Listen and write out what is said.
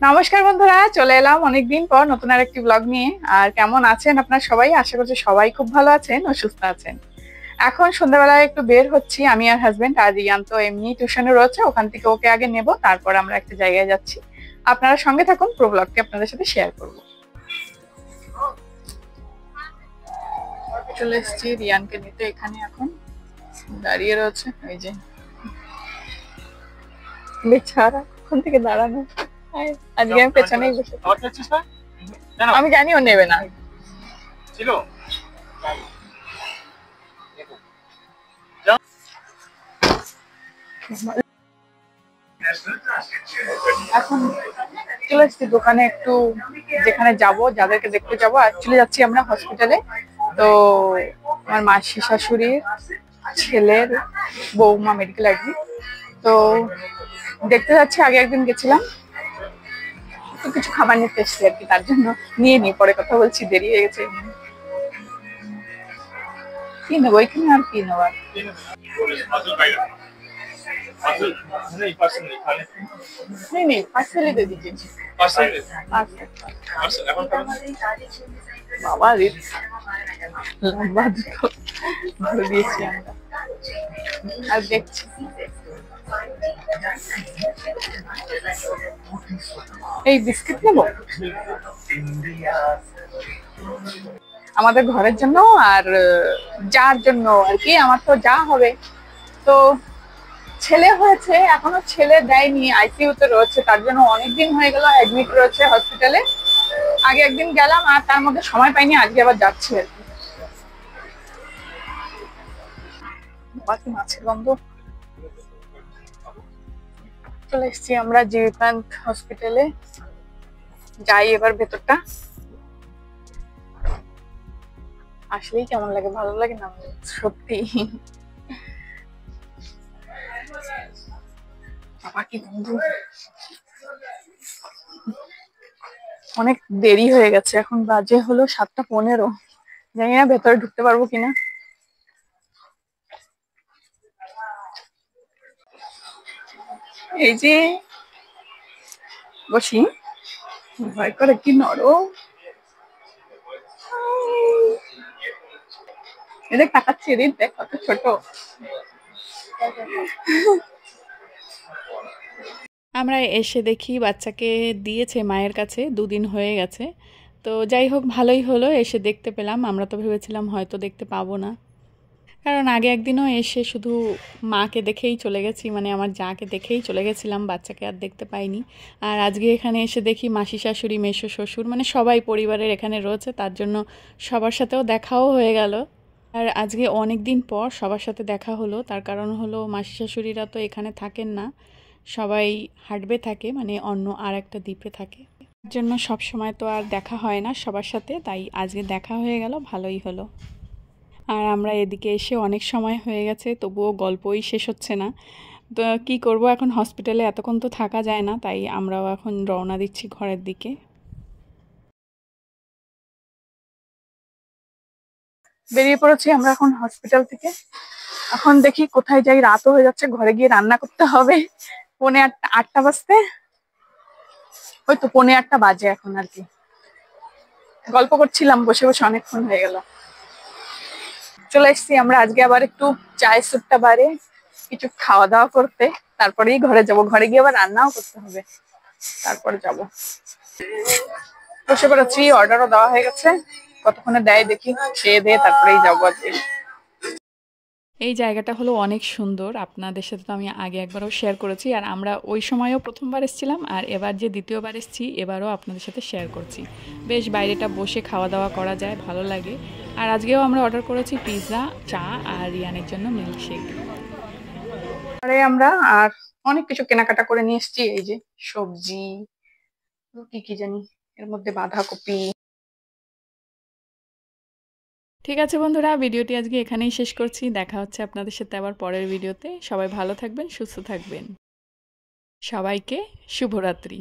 নমস্কার বন্ধুরা, চলে এলাম অনেকদিন পর নতুন আর একটি ব্লগ নিয়ে। আর কেমন আছেন আপনারা সবাই? আশা করছি সবাই খুব ভালো আছেন ও সুস্থ আছেন। এখন সন্ধ্যাবেলায় একটু বের হচ্ছি আমি আর হাজবেন্ড। আর রিয়ান তো এমনি টিউশনে রয়েছে, ওখান থেকে ওকে আগে নেব, তারপর আমরা একটা জায়গায় যাচ্ছি। আপনারা সঙ্গে থাকুন, পুরো ব্লগটি আপনাদের সাথে শেয়ার করব। চলে এসেছি রিয়ানকে নিতে, এখানে এখন দাঁড়িয়ে রয়েছে। এই যে বেচারা ওখান থেকে দাঁড়ানো। আজকে আমি পেছনেই বসে, আমি জানি ও নেবে না। এখন চলে এসেছি দোকানে, একটু যেখানে যাব, যাদেরকে দেখতে যাবো। অ্যাকচুয়ালি যাচ্ছি আমরা হসপিটালে। তো আমার মাসি শাশুড়ির ছেলের বৌমা মেডিকেল অ্যাডমিট, তো দেখতে যাচ্ছি। আগে একদিন গেছিলাম, তো কিছু খাবার নিতে এসেছি আর কি, তার জন্য নিয়ে নি, পরে কথা বলছি, দেরি হয়ে গেছে। কি নেবো এখানে, আর কি নেবার? नहीं नहीं पार्सल ही दे दीजिए। बाबा लंबा দুটো ধরে দিয়েছি আমরা। আর দেখছি এই বিস্কিট নেবো আমাদের ঘরের জন্য, আর যার জন্য আর কি। আমার তো যা হবে, তো ছেলে হয়েছে, এখনো ছেলে দেয়নি, আইসিইউ তে রয়েছে, তার জন্য অনেকদিন হয়ে গেল অ্যাডমিট রয়েছে হসপিটালে। আগে একদিন গেলাম আর তার মধ্যে সময় পাইনি, আজকে আবার যাচ্ছি আর কি। বাকি মাছের গন্ধ। চলে এসছি আমরা জিবি প্যান্ট হসপিটালে, যাই এবার ভেতরটা। আসলেই কেমন লাগে, ভালো লাগে না সত্যি। বাবা কি বন্ধু, অনেক দেরি হয়ে গেছে, এখন বাজে হলো 7:15। জানি না ভেতরে ঢুকতে পারবো কিনা। এই যে বসি, ভয় করে, কি নরম। এদের তাকাচ্ছি, এদের দেখ কত ছোট। আমরা এসে দেখি বাচ্চাকে দিয়েছে মায়ের কাছে, 2 দিন হয়ে গেছে। তো যাই হোক, ভালোই হলো, এসে দেখতে পেলাম। আমরা তো ভেবেছিলাম হয়তো দেখতে পাবো না, কারণ আগে একদিনও এসে শুধু মাকে দেখেই চলে গেছি, মানে আমার যাকে দেখেই চলে গেছিলাম, বাচ্চাকে আর দেখতে পাইনি। আর আজকে এখানে এসে দেখি মাসি শাশুড়ি, মেসো শ্বশুর, মানে সবাই পরিবারের এখানে রয়েছে, তার জন্য সবার সাথেও দেখাও হয়ে গেল। আর আজকে অনেক দিন পর সবার সাথে দেখা হলো, তার কারণ হলো মাসি শাশুড়িরা তো এখানে থাকেন না, সবাই হাঁটবে থাকে, মানে অন্য আর একটা দ্বীপে থাকে, তার জন্য সব সময় তো আর দেখা হয় না সবার সাথে, তাই আজকে দেখা হয়ে গেল, ভালোই হলো। আর আমরা এদিকে এসে অনেক সময় হয়ে গেছে, তবুও গল্পই শেষ হচ্ছে না। তো কী করব, এখন হসপিটালে এতক্ষণ তো থাকা যায় না, তাই আমরাও এখন রওনা দিচ্ছি ঘরের দিকে। বেরিয়ে পড়েছি আমরা এখন হসপিটাল থেকে। এখন দেখি কোথায় যাই, রাতও হয়ে যাচ্ছে, ঘরে গিয়ে রান্না করতে হবে। 7:45 বাজতে, ওই তো 7:45 বাজে এখন আর কি। গল্প করছিলাম বসে বসে, অনেকক্ষণ হয়ে গেল। চলে এসছি আমরা আজকে আবার একটু চায়ের স্যুটটা বারে কিছু খাওয়া দাওয়া করতে, তারপরেই ঘরে যাব। ঘরে গিয়ে আবার রান্নাও করতে হবে, তারপরে যাব। বসে পড়েছি, অর্ডারও দেওয়া হয়ে গেছে, কতক্ষণে দেয় দেখি, খেয়ে দিয়ে তারপরেই যাবো আর কি। এই জায়গাটা হলো অনেক সুন্দর, আপনাদের সাথে তো আমি আগে একবারও শেয়ার করেছি, আর আমরা ওই সময়ও প্রথমবার এসেছিলাম, আর এবার যে দ্বিতীয়বার এসেছি এবারও আপনাদের সাথে শেয়ার করছি। বেশ বাইরেটা বসে খাওয়া দাওয়া করা যায়, ভালো লাগে। আর আজকেও আমরা অর্ডার করেছি পিৎজা, চা, আর রিয়ানের জন্য মিল্কশেক। আরে আমরা আর অনেক কিছু কেনাকাটা করে নিয়ে এসেছি। এই যে সবজি, কি কি জানি, এর মধ্যে বাঁধাকপি। ঠিক আছে বন্ধুরা, ভিডিওটি আজকে এখানেই শেষ করছি। দেখা হচ্ছে আপনাদের সাথে আবার পরের ভিডিওতে। সবাই ভালো থাকবেন, সুস্থ থাকবেন। সবাইকে শুভরাত্রি।